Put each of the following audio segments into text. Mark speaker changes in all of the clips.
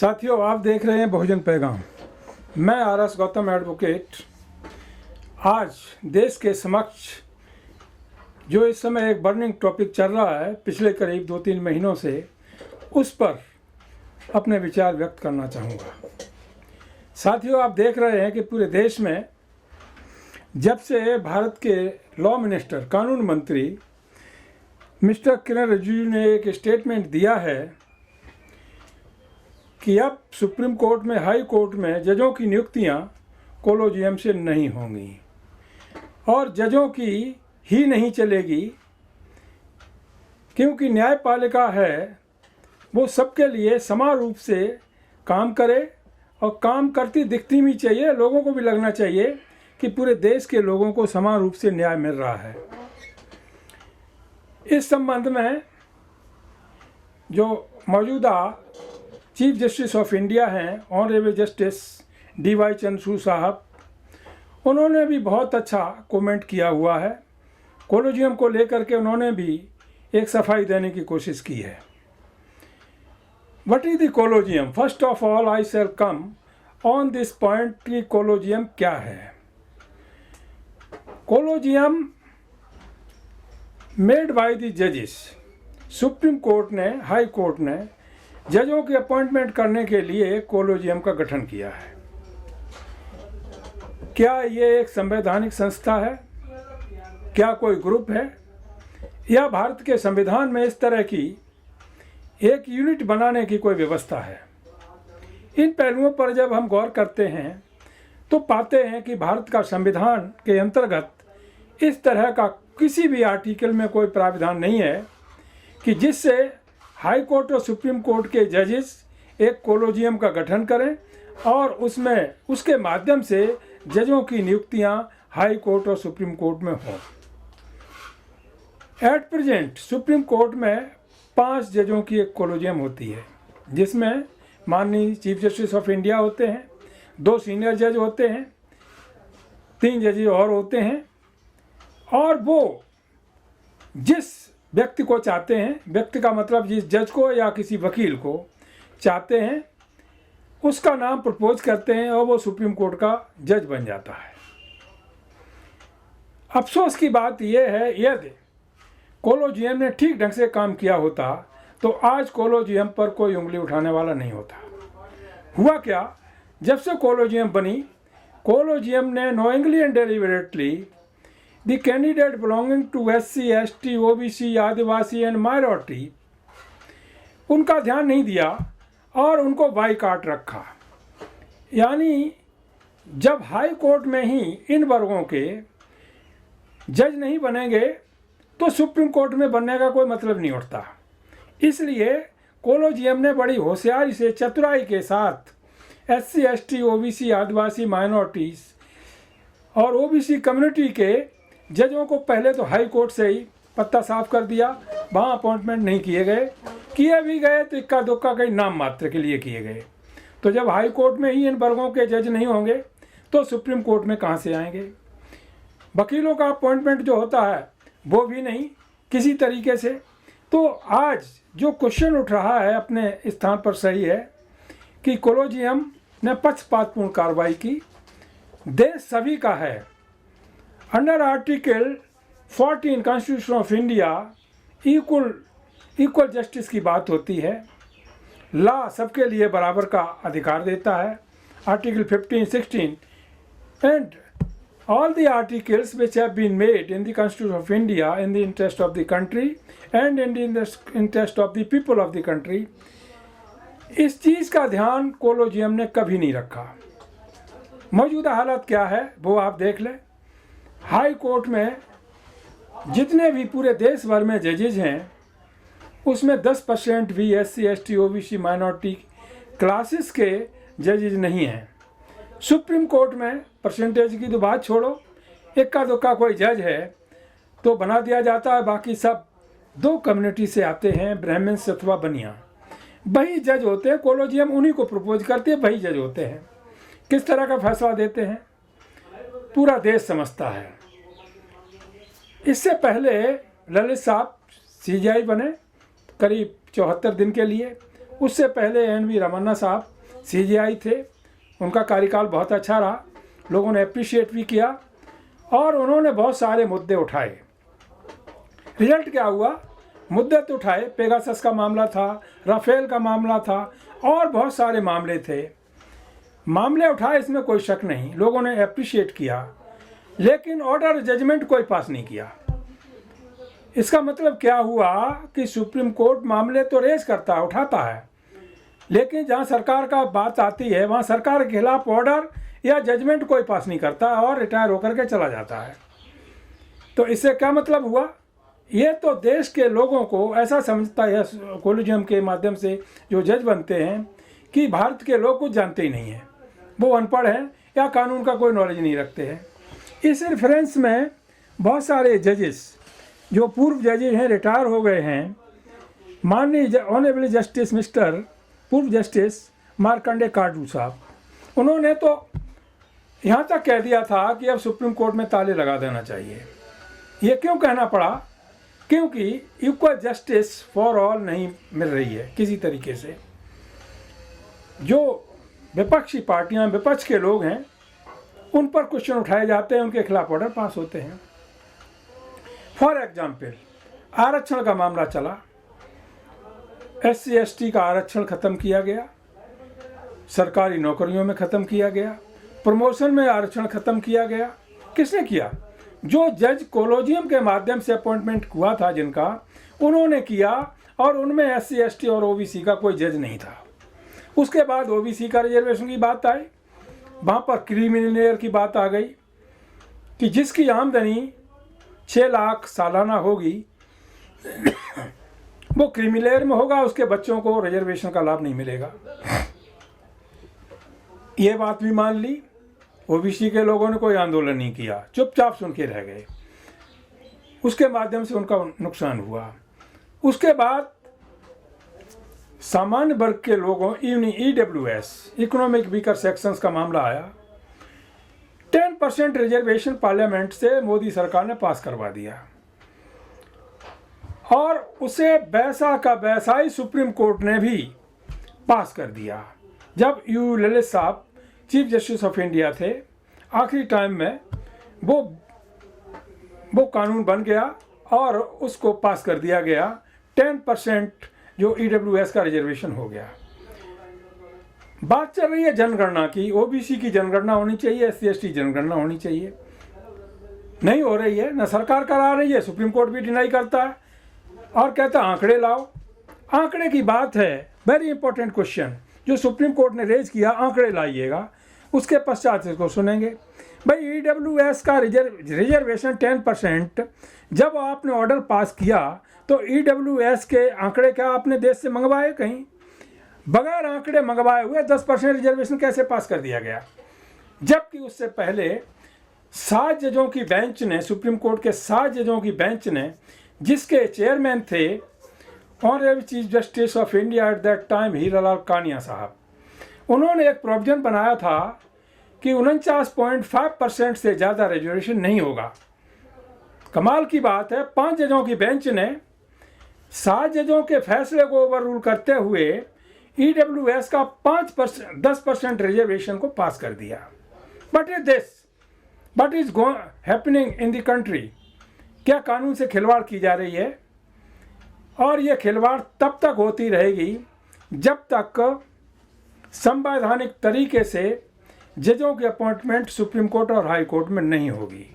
Speaker 1: साथियों, आप देख रहे हैं बहुजन पैगाम। मैं आर.एस. गौतम एडवोकेट आज देश के समक्ष जो इस समय एक बर्निंग टॉपिक चल रहा है पिछले करीब 2-3 महीनों से, उस पर अपने विचार व्यक्त करना चाहूँगा। साथियों, आप देख रहे हैं कि पूरे देश में जब से भारत के लॉ मिनिस्टर, कानून मंत्री मिस्टर किरण रिजिजू ने एक स्टेटमेंट दिया है कि अब सुप्रीम कोर्ट में, हाई कोर्ट में जजों की नियुक्तियां कोलोजियम से नहीं होंगी और जजों की ही नहीं चलेगी, क्योंकि न्यायपालिका है वो सबके लिए समान रूप से काम करे और काम करती दिखती भी चाहिए। लोगों को भी लगना चाहिए कि पूरे देश के लोगों को समान रूप से न्याय मिल रहा है। इस संबंध में जो मौजूदा चीफ जस्टिस ऑफ इंडिया हैं, ऑनरेबल जस्टिस डी.वाई. चंद्रचूड़ साहब, उन्होंने भी बहुत अच्छा कमेंट किया हुआ है। कोलोजियम को लेकर के उन्होंने भी एक सफाई देने की कोशिश की है। What is the collegium? First of all I shall come on this point कि कोलोजियम क्या है। कोलोजियम मेड बाय द जजेस। सुप्रीम कोर्ट ने, हाई कोर्ट ने जजों की अपॉइंटमेंट करने के लिए कोलोजियम का गठन किया है। क्या ये एक संवैधानिक संस्था है? क्या कोई ग्रुप है? या भारत के संविधान में इस तरह की एक यूनिट बनाने की कोई व्यवस्था है? इन पहलुओं पर जब हम गौर करते हैं तो पाते हैं कि भारत का संविधान के अंतर्गत इस तरह का किसी भी आर्टिकल में कोई प्रावधान नहीं है कि जिससे हाई कोर्ट और सुप्रीम कोर्ट के जजेस एक कोलोजियम का गठन करें और उसमें उसके माध्यम से जजों की नियुक्तियां हाई कोर्ट और सुप्रीम कोर्ट में हों। एट प्रेजेंट सुप्रीम कोर्ट में 5 जजों की एक कोलोजियम होती है, जिसमें माननीय चीफ जस्टिस ऑफ इंडिया होते हैं, 2 सीनियर जज होते हैं, 3 जजेस और होते हैं, और वो जिस व्यक्ति को चाहते हैं, व्यक्ति का मतलब जिस जज को या किसी वकील को चाहते हैं, उसका नाम प्रपोज करते हैं और वो सुप्रीम कोर्ट का जज बन जाता है। अफसोस की बात यह है, यदि कोलोजियम ने ठीक ढंग से काम किया होता तो आज कोलोजियम पर कोई उंगली उठाने वाला नहीं होता। हुआ क्या, जब से कोलोजियम बनी, कोलोजियम ने knowingly and deliberately the candidate belonging to SC, ST, OBC, Adivasi and minority, उनका ध्यान नहीं दिया और उनको बाइकाट रखा। यानी जब हाई कोर्ट में ही इन वर्गों के जज नहीं बनेंगे तो सुप्रीम कोर्ट में बनने का कोई मतलब नहीं उठता। इसलिए कोलोजियम ने बड़ी होशियारी से, चतुराई के साथ SC, ST, OBC, आदिवासी, माइनॉरिटीज़ और OBC कम्युनिटी के जजों को पहले तो हाई कोर्ट से ही पत्ता साफ कर दिया। वहाँ अपॉइंटमेंट नहीं किए गए, किए भी गए तो इक्का दुक्का कहीं नाम मात्र के लिए किए गए। तो जब हाई कोर्ट में ही इन वर्गों के जज नहीं होंगे तो सुप्रीम कोर्ट में कहाँ से आएंगे? वकीलों का अपॉइंटमेंट जो होता है वो भी नहीं किसी तरीके से। तो आज जो क्वेश्चन उठ रहा है अपने स्थान पर सही है कि कोलोजियम ने पक्षपातपूर्ण कार्रवाई की। देश सभी का है। Under article 14 constitution of India equal justice की बात होती है। लॉ सबके लिए बराबर का अधिकार देता है। Article 15, 16 and all the articles which have been made in the Constitution of India in the interest of the country and in the interest of the people of the country, इस चीज़ का ध्यान कोलोजियम ने कभी नहीं रखा। मौजूदा हालत क्या है वो आप देख लें। हाई कोर्ट में जितने भी पूरे देश भर में जजेज हैं उसमें 10% भी SC, ST, OBC, minority classes के जजेज नहीं हैं। सुप्रीम कोर्ट में परसेंटेज की तो बात छोड़ो, इक्का दुक्का कोई जज है तो बना दिया जाता है, बाकी सब 2 कम्युनिटी से आते हैं, ब्राह्मण्स अथवा बनिया, वही जज होते हैं। कोलोजियम उन्हीं को प्रपोज करती है, वही जज होते हैं। किस तरह का फैसला देते हैं पूरा देश समझता है। इससे पहले ललित साहब CJI बने करीब 74 दिन के लिए, उससे पहले NV रमन्ना साहब CJI थे, उनका कार्यकाल बहुत अच्छा रहा, लोगों ने अप्रिशिएट भी किया और उन्होंने बहुत सारे मुद्दे उठाए। रिजल्ट क्या हुआ? मुद्दे तो उठाए, पेगासस का मामला था, राफेल का मामला था और बहुत सारे मामले थे। मामले उठाए, इसमें कोई शक नहीं, लोगों ने अप्रिशिएट किया, लेकिन ऑर्डर जजमेंट कोई पास नहीं किया। इसका मतलब क्या हुआ कि सुप्रीम कोर्ट मामले तो रेज करता है, उठाता है, लेकिन जहां सरकार का बात आती है वहां सरकार के खिलाफ ऑर्डर या जजमेंट कोई पास नहीं करता और रिटायर होकर के चला जाता है। तो इससे क्या मतलब हुआ? ये तो देश के लोगों को ऐसा समझता है कोलिजियम के माध्यम से जो जज बनते हैं कि भारत के लोग कुछ जानते ही नहीं हैं, वो अनपढ़ हैं या कानून का कोई नॉलेज नहीं रखते हैं। इस रेफरेंस में बहुत सारे जजेस जो पूर्व जजेस हैं, रिटायर हो गए हैं, माननीय ऑनरेबल जस्टिस मिस्टर पूर्व जस्टिस मार्कंडे काटू साहब, उन्होंने तो यहाँ तक कह दिया था कि अब सुप्रीम कोर्ट में ताले लगा देना चाहिए। ये क्यों कहना पड़ा? क्योंकि इक्वल जस्टिस फॉर ऑल नहीं मिल रही है किसी तरीके से। जो विपक्षी पार्टियां, विपक्ष के लोग हैं, उन पर क्वेश्चन उठाए जाते हैं, उनके खिलाफ ऑर्डर पास होते हैं। फॉर एग्जाम्पल, आरक्षण का मामला चला, SC ST का आरक्षण खत्म किया गया, सरकारी नौकरियों में खत्म किया गया, प्रमोशन में आरक्षण खत्म किया गया। किसने किया? जो जज कोलोजियम के माध्यम से अपॉइंटमेंट हुआ था जिनका, उन्होंने किया, और उनमें SC ST और OBC का कोई जज नहीं था। उसके बाद OBC का रिजर्वेशन की बात आई, वहाँ पर क्रिमिनल की बात आ गई कि जिसकी आमदनी 6 लाख सालाना होगी वो क्रिमिनल में होगा, उसके बच्चों को रिजर्वेशन का लाभ नहीं मिलेगा। ये बात भी मान ली। OBC के लोगों ने कोई आंदोलन नहीं किया, चुपचाप सुन के रह गए, उसके माध्यम से उनका नुकसान हुआ। उसके बाद सामान्य वर्ग के लोगों, EWS इकोनॉमिक वीकर सेक्शंस का मामला आया। 10% रिजर्वेशन पार्लियामेंट से मोदी सरकार ने पास करवा दिया और उसे वैसा का वैसा ही सुप्रीम कोर्ट ने भी पास कर दिया। जब U ललित साहब चीफ जस्टिस ऑफ इंडिया थे, आखिरी टाइम में वो कानून बन गया और उसको पास कर दिया गया। 10% जो EWS का रिजर्वेशन हो गया। बात चल रही है जनगणना की, OBC की जनगणना होनी चाहिए, SC ST जनगणना होनी चाहिए, नहीं हो रही है, न सरकार करा रही है, सुप्रीम कोर्ट भी डिनाई करता है और कहता है आंकड़े लाओ। आंकड़े की बात है, वेरी इंपॉर्टेंट क्वेश्चन जो सुप्रीम कोर्ट ने रेज किया, आंकड़े लाइएगा, उसके पश्चात इसको सुनेंगे। भाई EWS का रिजर्वेशन 10%, जब आपने ऑर्डर पास किया तो EWS के आंकड़े क्या आपने देश से मंगवाए? कहीं बगैर आंकड़े मंगवाए हुए 10% रिजर्वेशन कैसे पास कर दिया गया? जबकि उससे पहले 7 जजों की बेंच ने, सुप्रीम कोर्ट के 7 जजों की बेंच ने, जिसके चेयरमैन थे honourable chief justice of India at that time Hiralal Kania साहब, उन्होंने एक प्रोविजन बनाया था कि 49.5% से ज़्यादा रिजर्वेशन नहीं होगा। कमाल की बात है, 5 जजों की बेंच ने 7 जजों के फैसले को ओवर रूल करते हुए EWS का 10% रिजर्वेशन को पास कर दिया। But is this, but is happening in the country? क्या कानून से खिलवाड़ की जा रही है? और ये खिलवाड़ तब तक होती रहेगी जब तक संवैधानिक तरीके से जजों की अपॉइंटमेंट सुप्रीम कोर्ट और हाई कोर्ट में नहीं होगी।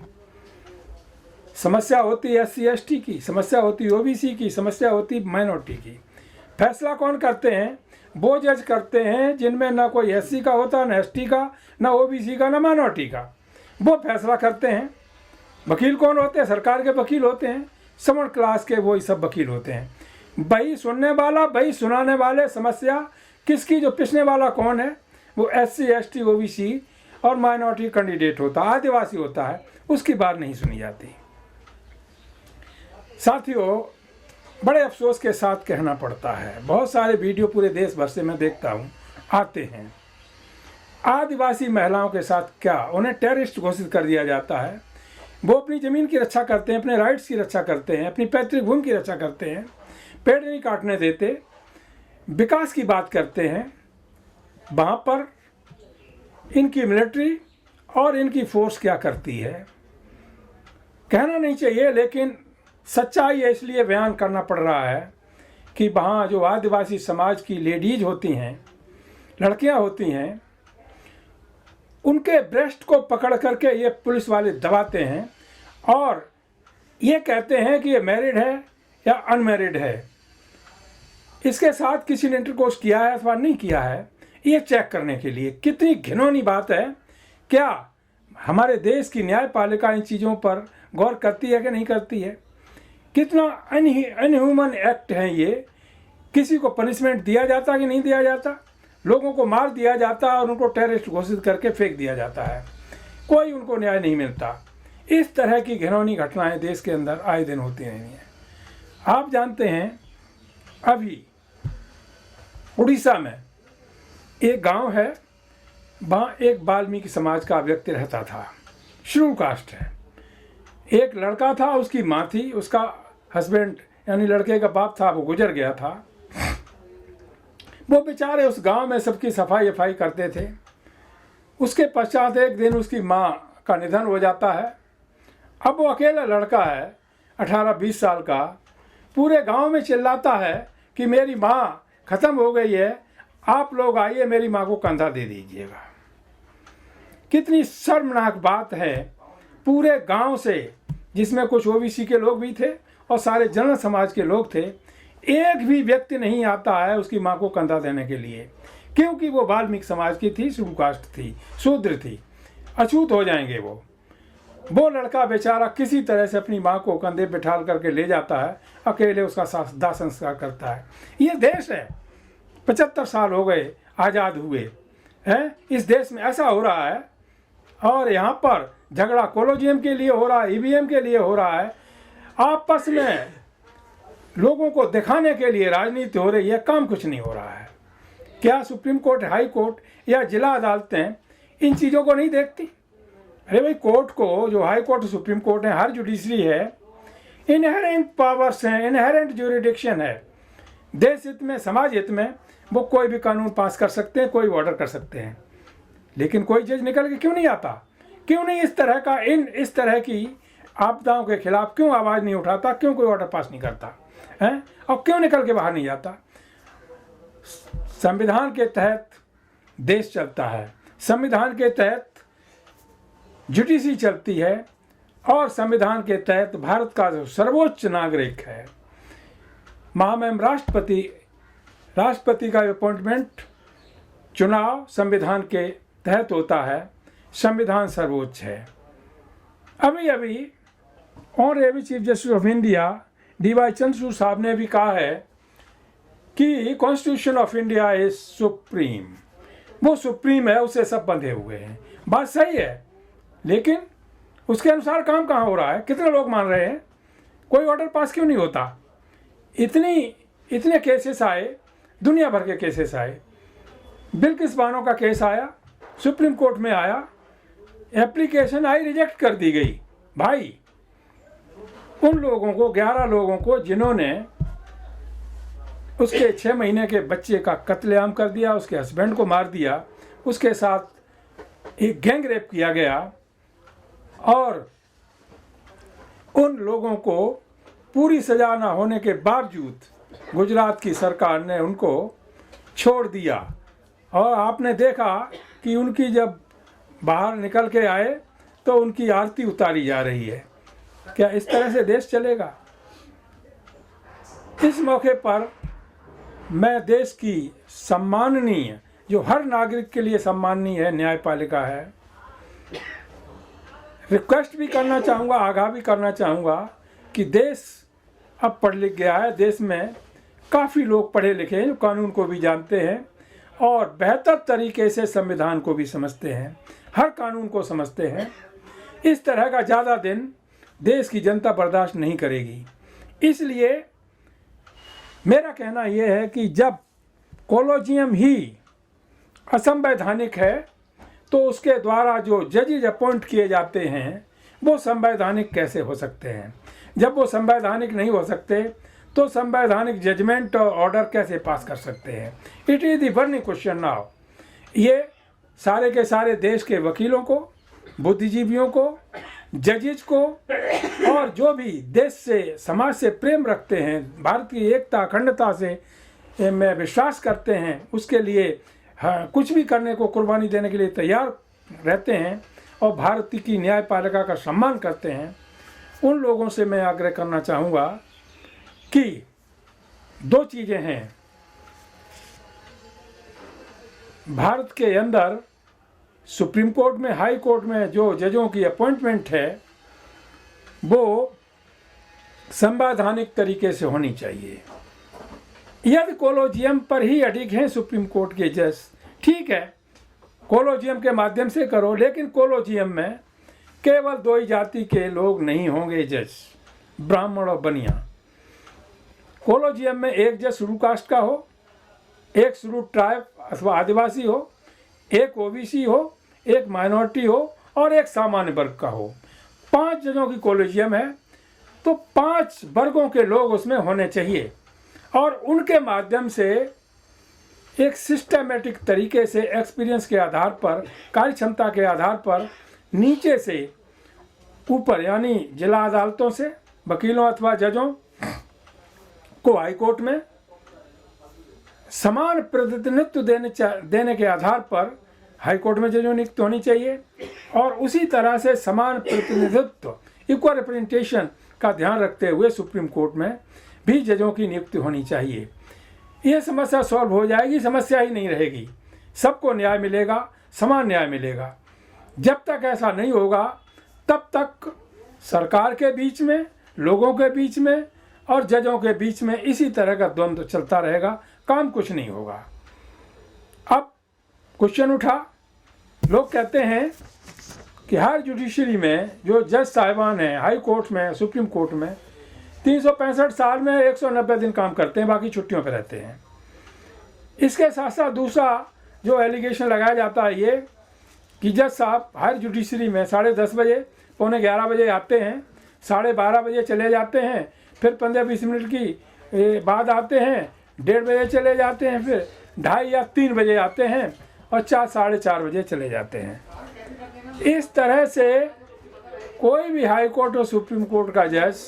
Speaker 1: समस्या होती है SC ST की, समस्या होती है OBC की, समस्या होती है माइनॉरिटी की। फैसला कौन करते हैं? वो जज करते हैं जिनमें ना कोई SC का होता, ना ST का, ना OBC का, ना माइनॉरिटी का। वो फैसला करते हैं। वकील कौन होते हैं? सरकार के वकील होते हैं, सवर्ण क्लास के वही सब वकील होते हैं। भाई सुनने वाला, भाई सुनाने वाले, समस्या किसकी? जो पिसने वाला कौन है? वो SC ST OBC और माइनॉरिटी कैंडिडेट होता है, आदिवासी होता है, उसकी बात नहीं सुनी जाती। साथियों, बड़े अफसोस के साथ कहना पड़ता है, बहुत सारे वीडियो पूरे देश भर से मैं देखता हूँ आते हैं, आदिवासी महिलाओं के साथ क्या उन्हें टेररिस्ट घोषित कर दिया जाता है। वो अपनी ज़मीन की रक्षा करते हैं, अपने राइट्स की रक्षा करते हैं, अपनी पैतृक भूमि की रक्षा करते हैं, पेड़ नहीं काटने देते, विकास की बात करते हैं, वहाँ पर इनकी मिलिट्री और इनकी फोर्स क्या करती है कहना नहीं चाहिए, लेकिन सच्चाई है, इसलिए बयान करना पड़ रहा है कि वहाँ जो आदिवासी समाज की लेडीज होती हैं, लड़कियाँ होती हैं, उनके ब्रेस्ट को पकड़ करके ये पुलिस वाले दबाते हैं और ये कहते हैं कि ये मैरिड है या अनमैरिड है, इसके साथ किसी ने इंटरकोर्स किया है अथवा नहीं किया है, ये चेक करने के लिए। कितनी घिनौनी बात है। क्या हमारे देश की न्यायपालिका इन चीज़ों पर गौर करती है कि नहीं करती है? कितना अनह्यूमन एक्ट है ये। किसी को पनिशमेंट दिया जाता कि नहीं दिया जाता? लोगों को मार दिया जाता और उनको टेररिस्ट घोषित करके फेंक दिया जाता है, कोई उनको न्याय नहीं मिलता। इस तरह की घिनौनी घटनाएं देश के अंदर आए दिन होती रही हैं। आप जानते हैं, अभी उड़ीसा में एक गांव है, वहाँ एक वाल्मीकि समाज का व्यक्ति रहता था, शेड्यूल कास्ट है। एक लड़का था, उसकी माँ थी, उसका हस्बैंड यानी लड़के का बाप था, वो गुजर गया था। वो बेचारे उस गांव में सबकी सफाई करते थे। उसके पश्चात एक दिन उसकी माँ का निधन हो जाता है। अब वो अकेला लड़का है, 18-20 साल का, पूरे गांव में चिल्लाता है कि मेरी माँ ख़त्म हो गई है, आप लोग आइए मेरी माँ को कंधा दे दीजिएगा। कितनी शर्मनाक बात है। पूरे गांव से, जिसमें कुछ ओबीसी के लोग भी थे और सारे जनरल समाज के लोग थे, एक भी व्यक्ति नहीं आता है उसकी माँ को कंधा देने के लिए, क्योंकि वो वाल्मीकि समाज की थी, शेड्यूल कास्ट थी, शूद्र थी, अछूत हो जाएंगे वो लड़का बेचारा किसी तरह से अपनी माँ को कंधे बिठाल करके ले जाता है, अकेले उसका दाह संस्कार करता है। ये देश है, 75 साल हो गए आज़ाद हुए हैं, इस देश में ऐसा हो रहा है। और यहाँ पर झगड़ा कोलोजियम के लिए हो रहा है, ईवीएम के लिए हो रहा है, आपस में लोगों को दिखाने के लिए राजनीति हो रही है, काम कुछ नहीं हो रहा है। क्या सुप्रीम कोर्ट, हाई कोर्ट या जिला अदालतें इन चीज़ों को नहीं देखती? अरे भाई, कोर्ट को, जो हाई कोर्ट सुप्रीम कोर्ट है, हर जुडिशरी है, इनहेरेंट पावर्स हैं, इनहेरेंट ज्यूरिडिक्शन है। देश हित में, समाज हित में वो कोई भी कानून पास कर सकते हैं, कोई ऑर्डर कर सकते हैं, लेकिन कोई जज निकल के क्यों नहीं आता? क्यों नहीं इस तरह की आपदाओं के खिलाफ क्यों आवाज़ नहीं उठाता? क्यों कोई ऑर्डर पास नहीं करता है? और क्यों निकल के बाहर नहीं जाता? संविधान के तहत देश चलता है, संविधान के तहत जुडिशरी चलती है, और संविधान के तहत भारत का जो सर्वोच्च नागरिक है, महामहिम राष्ट्रपति का अपॉइंटमेंट, चुनाव संविधान के तहत होता है। संविधान सर्वोच्च है। अभी honourable chief justice of India DY Chandrachud साहब ने भी कहा है कि constitution of India is supreme. वो सुप्रीम है, उससे सब बंधे हुए हैं। बात सही है, लेकिन उसके अनुसार काम कहाँ हो रहा है? कितने लोग मान रहे हैं? कोई ऑर्डर पास क्यों नहीं होता? इतने केसेस आए, दुनिया भर के केसेस आए। बिल्किस बानो का केस आया, सुप्रीम कोर्ट में आया, एप्लीकेशन आई, रिजेक्ट कर दी गई। भाई, उन लोगों को, 11 लोगों को, जिन्होंने उसके 6 महीने के बच्चे का कत्लेआम कर दिया, उसके हस्बैंड को मार दिया, उसके साथ एक गैंग रेप किया गया, और उन लोगों को पूरी सजा ना होने के बावजूद गुजरात की सरकार ने उनको छोड़ दिया। और आपने देखा कि उनकी जब बाहर निकल के आए तो उनकी आरती उतारी जा रही है। क्या इस तरह से देश चलेगा? इस मौके पर मैं देश की सम्माननीय, जो हर नागरिक के लिए सम्माननीय है, न्यायपालिका है, रिक्वेस्ट भी करना चाहूँगा, आगाह भी करना चाहूँगा कि देश अब पढ़ लिख गया है। देश में काफ़ी लोग पढ़े लिखे हैं, जो कानून को भी जानते हैं और बेहतर तरीके से संविधान को भी समझते हैं, हर कानून को समझते हैं। इस तरह का ज़्यादा दिन देश की जनता बर्दाश्त नहीं करेगी। इसलिए मेरा कहना यह है कि जब कोलोजियम ही असंवैधानिक है, तो उसके द्वारा जो जजेज अपॉइंट किए जाते हैं वो संवैधानिक कैसे हो सकते हैं? जब वो संवैधानिक नहीं हो सकते, तो संवैधानिक जजमेंट और ऑर्डर कैसे पास कर सकते हैं? It is the burning question now. ये सारे के सारे देश के वकीलों को, बुद्धिजीवियों को, जजेज को और जो भी देश से, समाज से प्रेम रखते हैं, भारत की एकता अखंडता से में विश्वास करते हैं, उसके लिए कुछ भी करने को, कुर्बानी देने के लिए तैयार रहते हैं और भारत की न्यायपालिका का सम्मान करते हैं, उन लोगों से मैं आग्रह करना चाहूँगा कि दो चीज़ें हैं। भारत के अंदर सुप्रीम कोर्ट में, हाई कोर्ट में जो जजों की अपॉइंटमेंट है वो संवैधानिक तरीके से होनी चाहिए। यदि कोलोजियम पर ही अडिग हैं सुप्रीम कोर्ट के जज, ठीक है, कोलोजियम के माध्यम से करो, लेकिन कोलोजियम में केवल दो ही जाति के लोग नहीं होंगे जज, ब्राह्मण और बनिया। कोलोजियम में एक जज शुरू कास्ट का हो, एक शुरू ट्राइब अथवा आदिवासी हो, एक ओबीसी हो, एक माइनॉरिटी हो और एक सामान्य वर्ग का हो। 5 जजों की कोलोजियम है तो 5 वर्गों के लोग उसमें होने चाहिए और उनके माध्यम से एक सिस्टमेटिक तरीके से एक्सपीरियंस के आधार पर, कार्य क्षमता के आधार पर नीचे से ऊपर यानी जिला अदालतों से वकीलों अथवा जजों को हाई कोर्ट में समान प्रतिनिधित्व देने के आधार पर हाई कोर्ट में जजों नियुक्त होनी चाहिए और उसी तरह से समान प्रतिनिधित्व, इक्वल रिप्रेजेंटेशन का ध्यान रखते हुए सुप्रीम कोर्ट में भी जजों की नियुक्ति होनी चाहिए। यह समस्या सॉल्व हो जाएगी, समस्या ही नहीं रहेगी, सबको न्याय मिलेगा, समान न्याय मिलेगा। जब तक ऐसा नहीं होगा तब तक सरकार के बीच में, लोगों के बीच में और जजों के बीच में इसी तरह का द्वंद्व चलता रहेगा, काम कुछ नहीं होगा। अब क्वेश्चन उठा, लोग कहते हैं कि हर जुडिशरी में जो जज साहिबान हैं, हाई कोर्ट में, सुप्रीम कोर्ट में 365 साल में 190 दिन काम करते हैं, बाकी छुट्टियों पर रहते हैं। इसके साथ साथ दूसरा जो एलिगेशन लगाया जाता है ये कि जज साहब हर जुडिशरी में 10:30 बजे, पौने 11 बजे आते हैं, 12:30 बजे चले जाते हैं, फिर 15-20 मिनट की बाद आते हैं, 1:30 बजे चले जाते हैं, फिर 2:30 या 3 बजे आते हैं और 4-4:30 बजे चले जाते हैं। इस तरह से कोई भी हाई कोर्ट और सुप्रीम कोर्ट का जज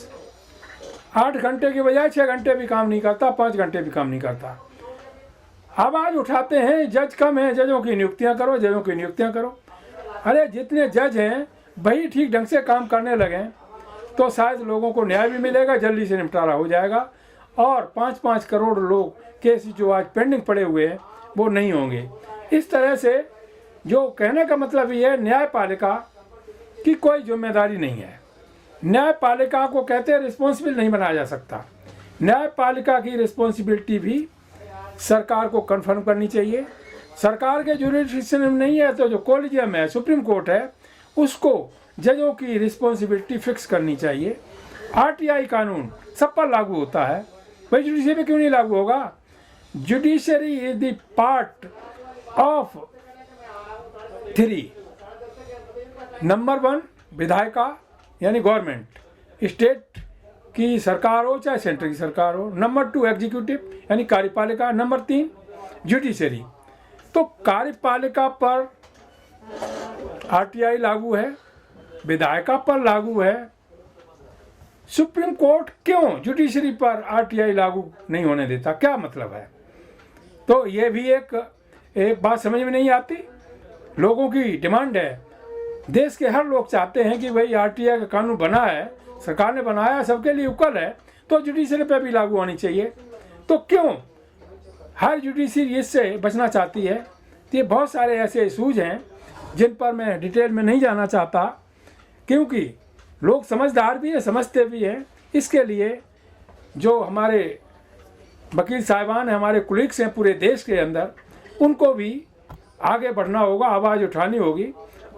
Speaker 1: 8 घंटे की बजाय 6 घंटे भी काम नहीं करता, 5 घंटे भी काम नहीं करता। आवाज़ उठाते हैं जज कम है, जजों की नियुक्तियां करो, जजों की नियुक्तियां करो। अरे जितने जज हैं वही ठीक ढंग से काम करने लगें तो शायद लोगों को न्याय भी मिलेगा, जल्दी से निपटारा हो जाएगा और 5-5 करोड़ लोग केस जो आज पेंडिंग पड़े हुए हैं वो नहीं होंगे। इस तरह से जो कहने का मतलब ये है, न्यायपालिका की कोई जिम्मेदारी नहीं है। न्यायपालिका को कहते हैं रिस्पॉन्सिबल नहीं बनाया जा सकता। न्यायपालिका की रिस्पॉन्सिबिलिटी भी सरकार को कंफर्म करनी चाहिए। सरकार के जुरिडिक्शन में नहीं है तो जो कोलिजियम है, सुप्रीम कोर्ट है, उसको जजों की रिस्पॉन्सिबिलिटी फिक्स करनी चाहिए। आरटीआई कानून सब पर लागू होता है, भाई जुडिशरी पे क्यों नहीं लागू होगा? Judiciary is the part of 3। Number 1 विधायिका यानी गवर्नमेंट, स्टेट की सरकार हो चाहे सेंटर की सरकार हो। नंबर 2 एग्जीक्यूटिव यानी कार्यपालिका। Number 3 judiciary. तो कार्यपालिका पर आरटीआई लागू है, विधायिका पर लागू है, सुप्रीम कोर्ट क्यों जुडिशरी पर आरटीआई लागू नहीं होने देता? क्या मतलब है? तो ये भी एक बात समझ में नहीं आती। लोगों की डिमांड है, देश के हर लोग चाहते हैं कि भाई आरटीआई का कानून बना है, सरकार ने बनाया, सबके लिए इक्वल है, तो जुडिशरी पे भी लागू होनी चाहिए। तो क्यों हर जुडिशरी इससे बचना चाहती है? तो ये बहुत सारे ऐसे इशूज हैं जिन पर मैं डिटेल में नहीं जाना चाहता, क्योंकि लोग समझदार भी हैं, समझते भी हैं। इसके लिए जो हमारे वकील साहिबान हैं, हमारे कुलीग्स हैं पूरे देश के अंदर, उनको भी आगे बढ़ना होगा, आवाज़ उठानी होगी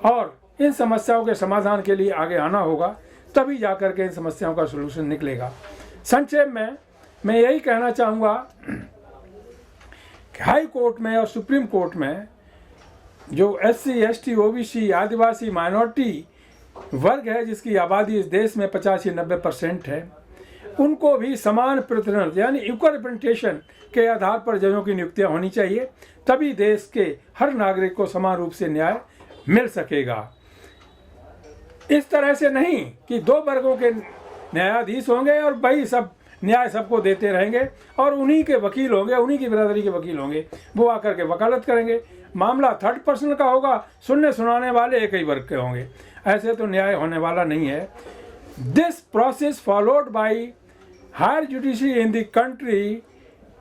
Speaker 1: और इन समस्याओं के समाधान के लिए आगे आना होगा, तभी जाकर के इन समस्याओं का सलूशन निकलेगा। संक्षेप में मैं यही कहना चाहूँगा कि हाई कोर्ट में और सुप्रीम कोर्ट में जो SC, ST, OBC, आदिवासी, माइनॉरिटी वर्ग है, जिसकी आबादी इस देश में 85-90% है, उनको भी समान प्रतिनिधित्व यानी इक्वल रिप्रेजेंटेशन के आधार पर जजों की नियुक्तियां होनी चाहिए, तभी देश के हर नागरिक को समान रूप से न्याय मिल सकेगा। इस तरह से नहीं कि दो वर्गों के न्यायाधीश होंगे और भाई सब न्याय सबको देते रहेंगे और उन्हीं के वकील होंगे, उन्हीं की बिरादरी के वकील होंगे, वो आकर के वकालत करेंगे। मामला थर्ड पर्सन का होगा, सुनने सुनाने वाले एक ही वर्ग के होंगे। ऐसे तो न्याय होने वाला नहीं है। This process followed by higher judiciary in the country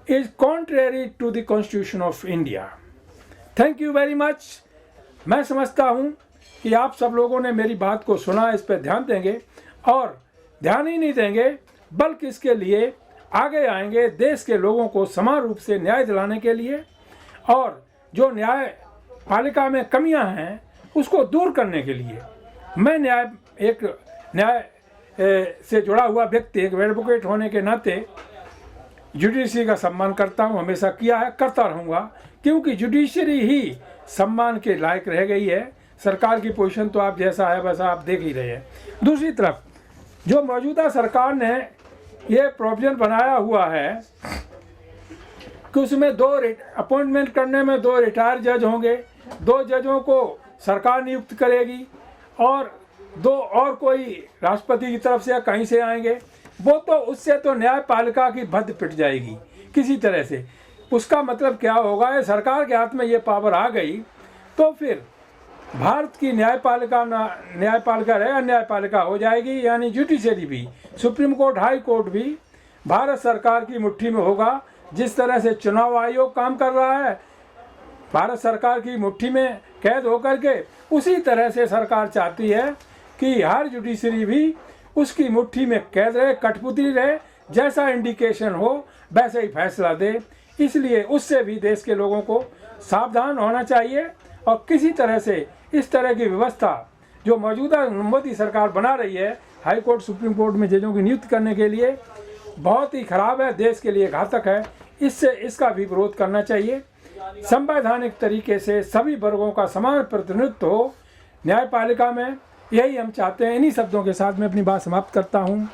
Speaker 1: is contrary to the constitution of India. Thank you very much. मैं समझता हूँ कि आप सब लोगों ने मेरी बात को सुना, इस पर ध्यान देंगे और ध्यान ही नहीं देंगे बल्कि इसके लिए आगे आएंगे देश के लोगों को समान रूप से न्याय दिलाने के लिए, और जो न्याय पालिका में कमियां हैं उसको दूर करने के लिए। मैं न्याय से जुड़ा हुआ व्यक्ति, एक एडवोकेट होने के नाते जुडिशरी का सम्मान करता हूं, हमेशा किया है, करता रहूँगा, क्योंकि जुडिशरी ही सम्मान के लायक रह गई है। सरकार की पोजीशन तो आप जैसा है वैसा आप देख ही रहे हैं। दूसरी तरफ जो मौजूदा सरकार ने ये प्रोविजन बनाया हुआ है कि उसमें अपॉइंटमेंट करने में 2 रिटायर्ड जज होंगे, 2 जजों को सरकार नियुक्त करेगी और 2 और कोई राष्ट्रपति की तरफ से या कहीं से आएंगे, वो तो उससे तो न्यायपालिका की भद्द पिट जाएगी किसी तरह से। उसका मतलब क्या होगा, सरकार के हाथ में ये पावर आ गई तो फिर भारत की न्यायपालिका रहे न्यायपालिका हो जाएगी, यानी जुडिशरी भी, सुप्रीम कोर्ट, हाई कोर्ट भी भारत सरकार की मुट्ठी में होगा। जिस तरह से चुनाव आयोग काम कर रहा है भारत सरकार की मुट्ठी में कैद होकर के, उसी तरह से सरकार चाहती है कि हर जुडिशरी भी उसकी मुट्ठी में कैद रहे, कठपुतली रहे, जैसा इंडिकेशन हो वैसे ही फैसला दे। इसलिए उससे भी देश के लोगों को सावधान होना चाहिए और किसी तरह से इस तरह की व्यवस्था जो मौजूदा मोदी सरकार बना रही है हाई कोर्ट, सुप्रीम कोर्ट में जजों की नियुक्ति करने के लिए, बहुत ही खराब है, देश के लिए घातक है। इसका भी विरोध करना चाहिए। संवैधानिक तरीके से सभी वर्गों का समान प्रतिनिधित्व हो न्यायपालिका में, यही हम चाहते हैं। इन्हीं शब्दों के साथ मैं अपनी बात समाप्त करता हूँ।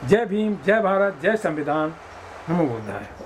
Speaker 1: जय भीम, जय भारत, जय संविधान, नमो बुद्धाय।